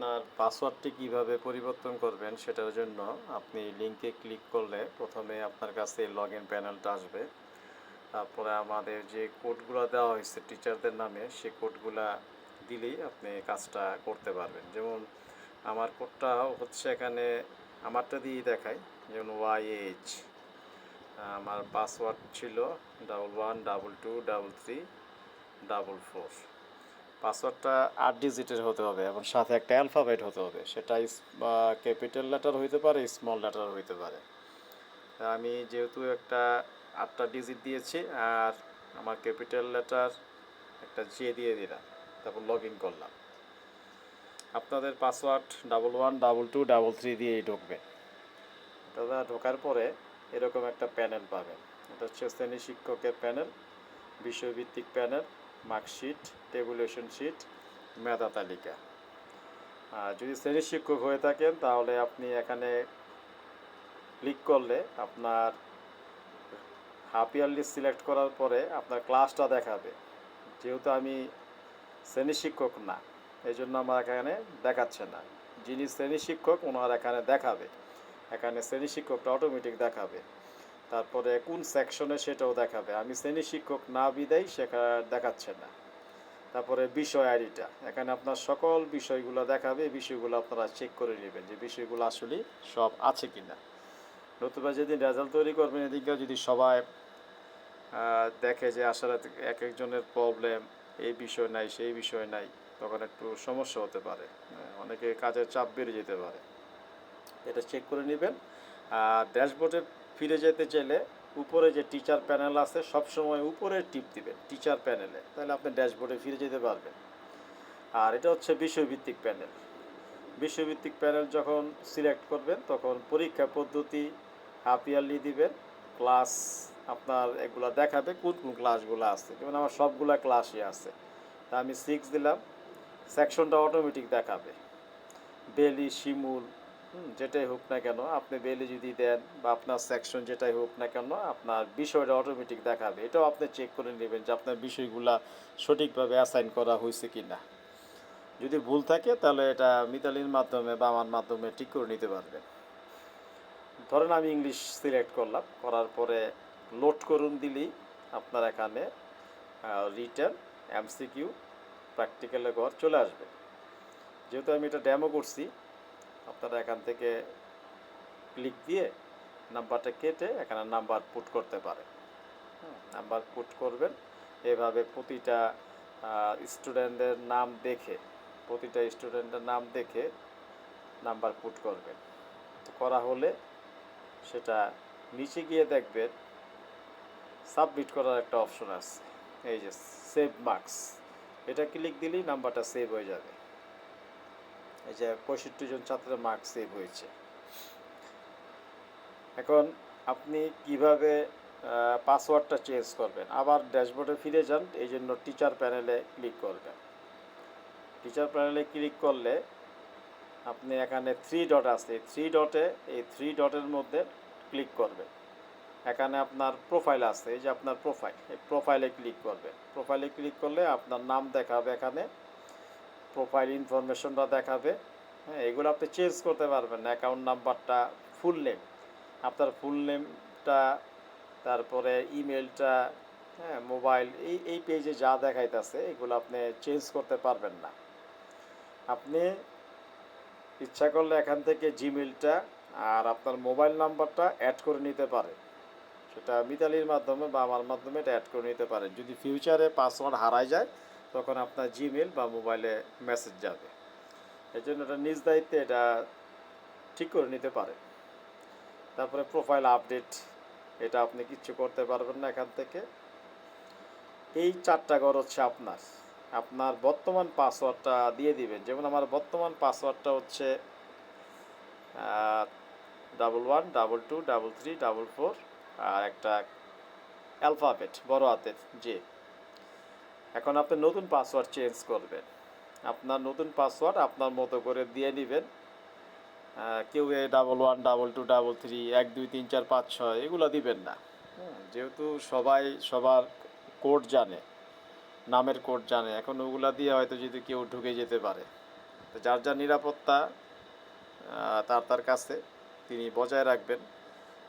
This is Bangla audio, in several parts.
আপনার পাসওয়ার্ডটি কিভাবে পরিবর্তন করবেন সেটার জন্য আপনি লিঙ্কে ক্লিক করলে প্রথমে আপনার কাছে লগইন প্যানেলটা আসবে। তারপরে আমাদের যে কোডগুলো দেওয়া হয়েছে টিচারদের নামে সেই কোডগুলা দিলেই আপনি কাজটা করতে পারবেন। যেমন আমার কোডটা হচ্ছে এখানে আমারটা দিয়েই দেখাই, যেমন YH। আমার পাসওয়ার্ড ছিল 11222344। পাসওয়ার্ডটা 8 ডিজিটের হতে হবে এবং সাথে একটা অ্যালফাবেট হতে হবে। সেটা ক্যাপিটাল লেটার হইতে পারে, স্মল লেটার হইতে পারে। আমি যেহেতু একটা 8টা ডিজিট দিয়েছি আর আমার ক্যাপিটাল লেটার একটা জে দিয়ে দিলাম, তারপর লগ ইন করলাম। আপনাদের পাসওয়ার্ড 112223 দিয়েই ঢুকবে। দাদা ঢোকার পরে এরকম একটা প্যানেল পাবেন। এটা হচ্ছে শ্রেণী শিক্ষকের প্যানেল, বিষয়ভিত্তিক প্যানেল, মার্কশিট, টেবুলেশন শিট, মেধা তালিকা। যদি শ্রেণী শিক্ষক হয়ে থাকেন তাহলে আপনি এখানে ক্লিক করলে আপনার হাফ ইয়ারলি সিলেক্ট করার পরে আপনার ক্লাসটা দেখাবে। যেহেতু আমি শ্রেণী শিক্ষক না, এই জন্য আমার এখানে দেখাচ্ছে না। যিনি শ্রেণী শিক্ষক ওনার এখানে দেখাবে, এখানে শ্রেণী শিক্ষকটা অটোমেটিক দেখাবে। তারপরে কোন সেকশনে সেটাও দেখাবে। আমি শ্রেণী শিক্ষক না বিদায় সেখানে দেখাচ্ছে না। তারপরে বিষয় আইডিটা, এখানে আপনার সকল বিষয়গুলো দেখাবে। এই বিষয়গুলো আপনারা চেক করে নেবেন যে বিষয়গুলো আসলে সব আছে কি না। নতুবা যেদিন রেজাল্ট তৈরি করবেন এদিকে যদি সবাই দেখে যে আসলে এক একজনের প্রবলেম এই বিষয় নাই সেই বিষয় নাই, তখন একটু সমস্যা হতে পারে। অনেকে কাজের চাপ বেড়ে যেতে পারে। এটা চেক করে নেবেন। আর ড্যাশবোর্ডে ফিরে যেতে চাইলে উপরে যে টিচার প্যানেল আছে সবসময় উপরে টিপ দিবেন টিচার প্যানেলে, তাহলে আপনি ড্যাশবোর্ডে ফিরে যেতে পারবেন। আর এটা হচ্ছে বিষয়ভিত্তিক প্যানেল। বিষয়ভিত্তিক প্যানেল যখন সিলেক্ট করবেন তখন পরীক্ষা পদ্ধতি হাফ ইয়ারলি দিবেন, ক্লাস আপনার এগুলো দেখাবে কোন কোন ক্লাসগুলো আছে। যেমন আমার সবগুলা ক্লাসই আছে, তা আমি 6 দিলাম। সেকশনটা অটোমেটিক দেখাবে, বেলি, শিমুল, যেটাই হোক না কেন আপনি বেলি যদি দেন বা আপনার সেকশন যেটাই হোক না কেন আপনার বিষয়টা অটোমেটিক দেখাবে। এটাও আপনি চেক করে নেবেন যে আপনার বিষয়গুলা সঠিকভাবে অ্যাসাইন করা হয়েছে কি না। যদি ভুল থাকে তাহলে এটা মিতালির মাধ্যমে বা আমার মাধ্যমে ঠিক করে নিতে পারবেন। ধরেন আমি ইংলিশ সিলেক্ট করলাম, করার পরে লোড করুন দিলেই আপনার এখানে রিটেন, MCQ, প্র্যাকটিক্যালের ঘর চলে আসবে। যেহেতু আমি এটা ডেমো করছি, আপনারা এখান থেকে ক্লিক দিয়ে নাম্বারটা কেটে এখানে নাম্বার পুট করতে পারেন। নাম্বার পুট করবেন এভাবে প্রতিটা স্টুডেন্টের নাম দেখে, প্রতিটা স্টুডেন্টের নাম দেখে নাম্বার পুট করবেন। তো করা হলে সেটা নিচে গিয়ে দেখবেন সাবমিট করার একটা অপশন আছে, এই যে সেভ মার্কস, এটা ক্লিক দিলেই নাম্বারটা সেভ হয়ে যাবে। এই যে 65 জন ছাত্রের মার্কস সেভ হয়েছে। এখন আপনি কিভাবে পাসওয়ার্ডটা চেঞ্জ করবেন, আবার ড্যাশবোর্ডে ফিরে যান, এই জন্য টিচার প্যানেলে ক্লিক করবেন। টিচার প্যানেলে ক্লিক করলে আপনি এখানে 3 ডট আছে, 3 ডটের মধ্যে ক্লিক করবেন। এখানে আপনার প্রোফাইল আছে, এই যে আপনার প্রোফাইল, এই প্রোফাইলে ক্লিক করবেন। প্রোফাইলে ক্লিক করলে আপনার নাম দেখাবে, এখানে প্রোফাইল ইনফরমেশনটা দেখাবে। হ্যাঁ, এগুলো আপনি চেঞ্জ করতে পারবেন না। অ্যাকাউন্ট নাম্বারটা, ফুল নেম, আপনার ফুল নেমটা, তারপরে ইমেলটা, হ্যাঁ, মোবাইল, এই পেজে যা দেখাইতেছে এগুলো আপনি চেঞ্জ করতে পারবেন না। আপনি ইচ্ছা করলে এখান থেকে জিমেলটা আর আপনার মোবাইল নাম্বারটা অ্যাড করে নিতে পারে। সেটা মিতালির মাধ্যমে বা আমার মাধ্যমে এটা অ্যাড করে নিতে পারেন। যদি ফিউচারে পাসওয়ার্ড হারায় যায় তখন আপনার জিমেল বা মোবাইলে মেসেজ যাবে। এই জন্য এটা নিজ দায়িত্বে এটা ঠিক করে নিতে পারে। তারপরে প্রোফাইল আপডেট, এটা আপনি কিচ্ছু করতে পারবেন না এখান থেকে। এই 4টা ঘর হচ্ছে আপনার, আপনার বর্তমান পাসওয়ার্ডটা দিয়ে দিবেন। যেমন আমার বর্তমান পাসওয়ার্ডটা হচ্ছে 11222344 আর একটা অ্যালফাবেট বড় হাতের যে। এখন আপনি নতুন পাসওয়ার্ড চেঞ্জ করবেন, আপনার নতুন পাসওয়ার্ড আপনার মতো করে দিয়ে নেবেন। কেউ 111223 12345 এগুলো দিবেন না। যেহেতু সবাই সবার কোড জানে, নামের কোড জানে, এখন ওগুলা দিয়ে হয়তো যদি কেউ ঢুকে যেতে পারে। তো যার যার নিরাপত্তা তার তার কাছে তিনি বজায় রাখবেন।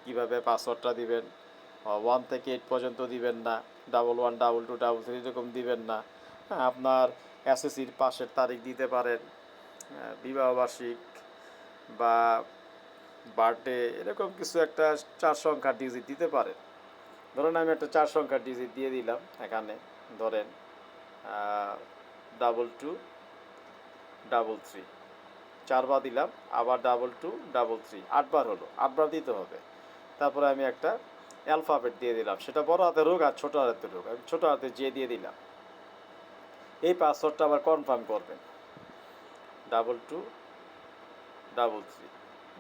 কীভাবে পাসওয়ার্ডটা দিবেন, 1 থেকে 8 পর্যন্ত দিবেন না, 11 22 33 এরকম দিবেন না। হ্যাঁ, আপনার এসএসসির পাশের তারিখ দিতে পারেন, বিবাহবার্ষিক বা বার্থডে এরকম কিছু একটা 4 সংখ্যার ডিজিট দিতে পারেন। ধরেন আমি একটা 4 সংখ্যার ডিজিট দিয়ে দিলাম এখানে, ধরেন 2233, 4বার দিলাম, আবার 2233, 8বার হলো, 8বার দিতে হবে। তারপরে আমি একটা অ্যালফাবেট দিয়ে দিলাম, সেটা বড় হাতের হোক আর ছোটো হাতের হোক, আমি ছোটো হাতে যে দিয়ে দিলাম। এই পাসওয়ার্ডটা আবার কনফার্ম করবেন, 2233,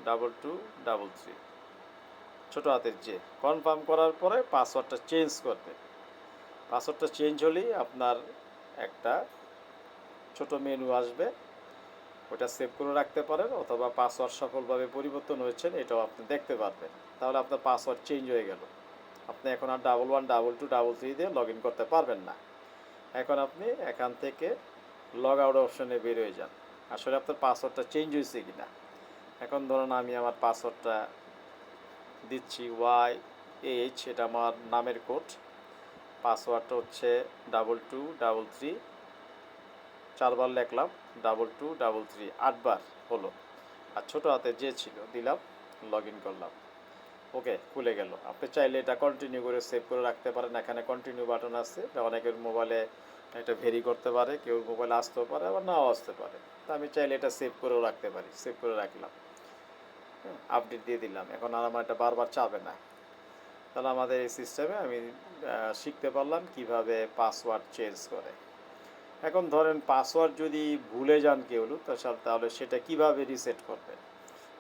2233, ছোটো হাতের যে। কনফার্ম করার পরে পাসওয়ার্ডটা চেঞ্জ করবেন। পাসওয়ার্ডটা চেঞ্জ হলেই আপনার একটা ছোট মেনু আসবে, ওটা সেভ করে রাখতে পারেন, অথবা পাসওয়ার্ড সফলভাবে পরিবর্তন হয়েছেন এটাও আপনি দেখতে পারবেন। তাহলে আপনার পাসওয়ার্ড চেঞ্জ হয়ে গেল। আপনি এখন আর 11 22 33 দিয়ে লগ ইন করতে পারবেন না। এখন আপনি এখান থেকে লগ আউট অপশনে বের হয়ে যান, আসলে আপনার পাসওয়ার্ডটা চেঞ্জ হয়েছে কি না। এখন ধরুন আমি আমার পাসওয়ার্ডটা দিচ্ছি YH, এটা আমার নামের কোড। পাসওয়ার্ডটা হচ্ছে 2233, 4বার লিখলাম, 2233, 8বার হলো, আর ছোটো হাতে যে ছিল দিলাম, লগ ইন করলাম, ওকে খুলে গেল। আপনি চাইলে এটা কন্টিনিউ করে সেভ করে রাখতে পারেন। এখানে কন্টিনিউ বাটন আছে, অনেকের মোবাইলে এটা ভেরি করতে পারে, কেউ মোবাইলে আসতেও পারে আবার নাও আসতে পারে। তা আমি চাইলে এটা সেভ করেও রাখতে পারি, সেভ করে রাখলাম, আপডেট দিয়ে দিলাম। এখন আর আমার এটা বারবার চাবে না। তাহলে আমাদের এই সিস্টেমে আমি শিখতে পারলাম কিভাবে পাসওয়ার্ড চেঞ্জ করে। এখন ধরেন পাসওয়ার্ড যদি ভুলে যান কেউ, তাহলে সেটা কিভাবে রিসেট করবেন।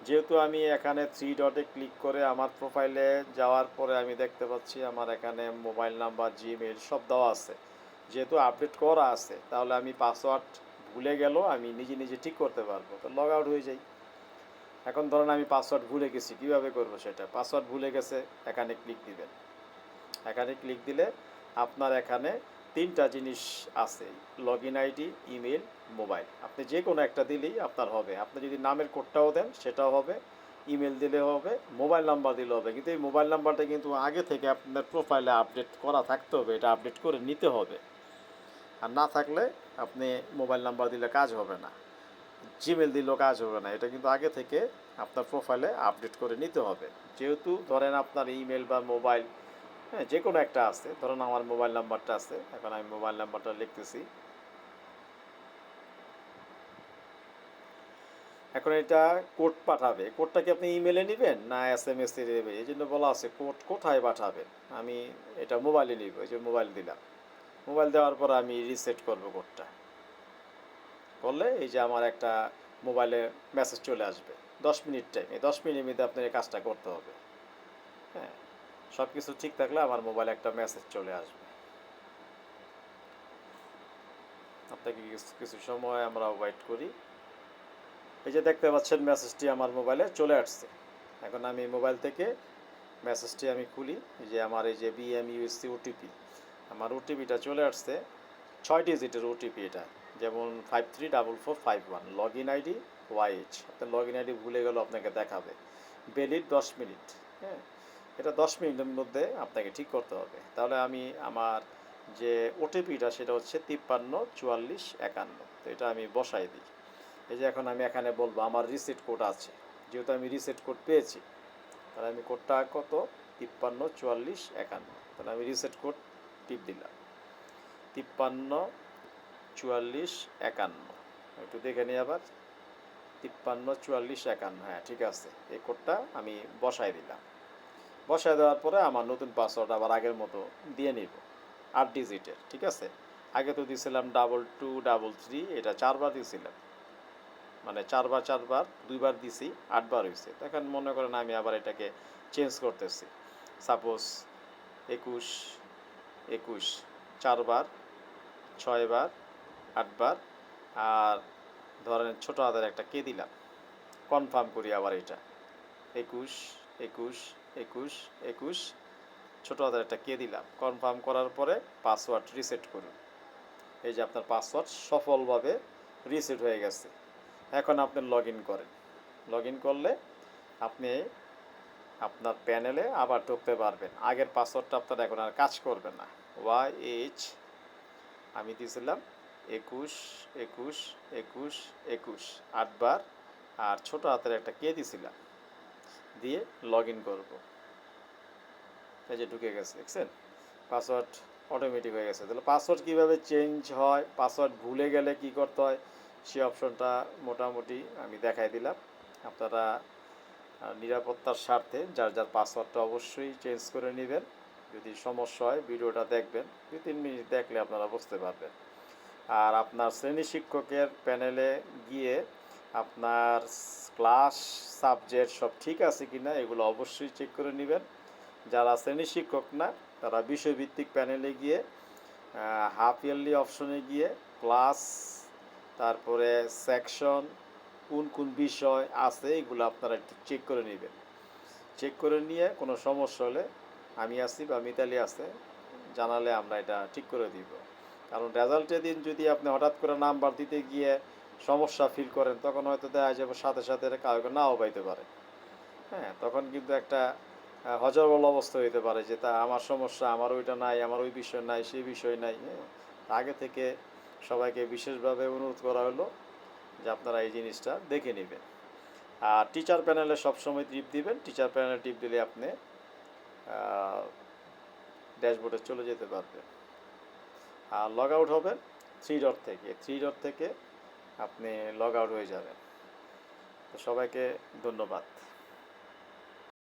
যেহেতু আমি এখানে 3 ডটে ক্লিক করে আমার প্রোফাইলে যাওয়ার পরে আমি দেখতে পাচ্ছি আমার এখানে মোবাইল নাম্বার, জিমেল সব দেওয়া আছে, যেহেতু আপডেট করা আছে, তাহলে আমি পাসওয়ার্ড ভুলে গেলেও আমি নিজে নিজে ঠিক করতে পারবো। তো লগ আউট হয়ে যাই। এখন ধরেন আমি পাসওয়ার্ড ভুলে গেছি, কীভাবে করবো সেটা। পাসওয়ার্ড ভুলে গেছে, এখানে ক্লিক দিবেন। এখানে ক্লিক দিলে আপনার এখানে 3টা জিনিস আছে, log in ID, email, mobile. আপনি যে কোনো একটা দিলেই আপনার হবে। আপনি যদি নামের কোডটাও দেন সেটাও হবে, ইমেল দিলে হবে, মোবাইল নাম্বার দিলে হবে। কিন্তু এই মোবাইল নাম্বারটা কিন্তু আগে থেকে আপনার প্রোফাইলে আপডেট করা থাকতে হবে, এটা আপডেট করে নিতে হবে। আর না থাকলে আপনি মোবাইল নাম্বার দিলে কাজ হবে না, জিমেল দিলেও কাজ হবে না। এটা কিন্তু আগে থেকে আপনার প্রোফাইলে আপডেট করে নিতে হবে। যেহেতু ধরেন আপনার ইমেল বা মোবাইল, হ্যাঁ, যে কোনো একটা আছে, ধরুন আমার মোবাইল নাম্বারটা আছে, এখন আমি মোবাইল নাম্বারটা লিখতেছি। এখন এটা কোড পাঠাবে, কোডটা কি আপনি ইমেলে নেবেন না SMS এ নেবেন, এই জন্য বলা আছে কোড কোথায় পাঠাবেন। আমি এটা মোবাইলে নিব, এই যে মোবাইল দিলাম। মোবাইল দেওয়ার পর আমি রিসেট করব কোডটা, করলে এই যে আমার একটা মোবাইলে মেসেজ চলে আসবে 10 মিনিট টাইম। এই 10 মিনিটের মধ্যে আপনার এই কাজটা করতে হবে। হ্যাঁ, সব কিছু ঠিক থাকলে আমার মোবাইলে একটা মেসেজ চলে আসবে। আপনাকে কিছু সময় আমরা ওয়েট করি। এই যে দেখতে পাচ্ছেন মেসেজটি আমার মোবাইলে চলে আসছে। এখন আমি মোবাইল থেকে মেসেজটি আমি খুলি, যে আমার এই যে BMUSC ওটিপি, আমার ওটিপিটা চলে আসছে, 6 ডিজিটের ওটিপি এটা, যেমন 534451, লগ ইন আইডি YH। আপনার লগ ইন আইডি ভুলে গেলেও আপনাকে দেখাবে। Valid 10 minute. হ্যাঁ, এটা 10 মিনিটের মধ্যে আপনাকে ঠিক করতে হবে। তাহলে আমি আমার যে ওটিপিটা সেটা হচ্ছে 534451, তো এটা আমি বসাই দিই। এই যে এখন আমি এখানে বলবো আমার রিসেট কোড আছে, যেহেতু আমি রিসেট কোড পেয়েছি, তাহলে আমি কোডটা কত, 534451, তাহলে আমি রিসেট কোড টিপ দিলাম, 534451। একটু দেখে নিই আবার, 534451, হ্যাঁ ঠিক আছে। এই কোডটা আমি বসাই দিলাম। বসায় দেওয়ার পরে আমার নতুন পাসওয়ার্ড আবার আগের মতো দিয়ে নিব, 8 ডিজিটের। ঠিক আছে, আগে তো দিয়েছিলাম 2233, এটা 4বার দিয়েছিলাম, মানে 4বার 2বার দিছি, 8বার হয়েছে। এখন মনে করেন আমি আবার এটাকে চেঞ্জ করতেছি, সাপোজ 21 21, 4বার 6বার 8বার, আর ধরেন ছোটো হাতের একটা কে দিলাম। কনফার্ম করি আবার এটা 21 21 21 21, ছোটো হাতের একটা কে দিলাম। কনফার্ম করার পরে পাসওয়ার্ড রিসেট করুন। এই যে আপনার পাসওয়ার্ড সফলভাবে রিসেট হয়ে গেছে। এখন আপনি লগ ইন করেন। লগ ইন করলে আপনি আপনার প্যানেলে আবার ঢুকতে পারবেন। আগের পাসওয়ার্ডটা আপনার এখন আর কাজ করবে না। YH আমি দিয়েছিলাম 21 21 21 21 8 বার, আর ছোট হাতের একটা কে দিয়েছিলাম, দিয়ে লগ ইন করবো। এই যে ঢুকে গেছে, দেখছেন? পাসওয়ার্ড অটোমেটিক হয়ে গেছে। তাহলে পাসওয়ার্ড কীভাবে চেঞ্জ হয়, পাসওয়ার্ড ভুলে গেলে কি করতে হয়, সেই অপশনটা মোটামুটি আমি দেখাই দিলাম। আপনারা নিরাপত্তার স্বার্থে যার যার পাসওয়ার্ডটা অবশ্যই চেঞ্জ করে নেবেন। যদি সমস্যা হয় ভিডিওটা দেখবেন, 2-3 মিনিট দেখলে আপনারা বুঝতে পারবেন। আর আপনার শ্রেণী শিক্ষকের প্যানেলে গিয়ে আপনার ক্লাস সাবজেক্ট সব ঠিক আছে কি না এগুলো অবশ্যই চেক করে নেবেন। যারা শ্রেণী শিক্ষক না তারা বিষয়ভিত্তিক প্যানেলে গিয়ে হাফ ইয়ারলি অপশনে গিয়ে ক্লাস, তারপরে সেকশন, কোন কোন বিষয় আছে এগুলো আপনারা একটু চেক করে নেবেন। চেক করে নিয়ে কোনো সমস্যা হলে আমি আছি বা মিতালি আছে, জানালে আমরা এটা ঠিক করে দিব। কারণ রেজাল্টের দিন যদি আপনি হঠাৎ করে নাম্বার দিতে গিয়ে সমস্যা ফিল করেন, তখন হয়তো দেখা যাবে সাথে সাথে কাউকে নাও পাইতে পারে। হ্যাঁ, তখন কিন্তু একটা হজবল অবস্থা হইতে পারে যে তা আমার সমস্যা, আমার ওইটা নাই, আমার ওই বিষয় নাই, সেই বিষয় নাই। হ্যাঁ, আগে থেকে সবাইকে বিশেষভাবে অনুরোধ করা হলো যে আপনারা এই জিনিসটা দেখে নেবেন। আর টিচার প্যানেলে সবসময় টিপ দিবেন। টিচার প্যানেলে টিপ দিলে আপনি ড্যাশবোর্ডে চলে যেতে পারবেন। আর লগ আউট হবেন 3 ডট থেকে। 3 ডট থেকে আপনি লগ আউট হয়ে যাবেন। তো সবাইকে ধন্যবাদ।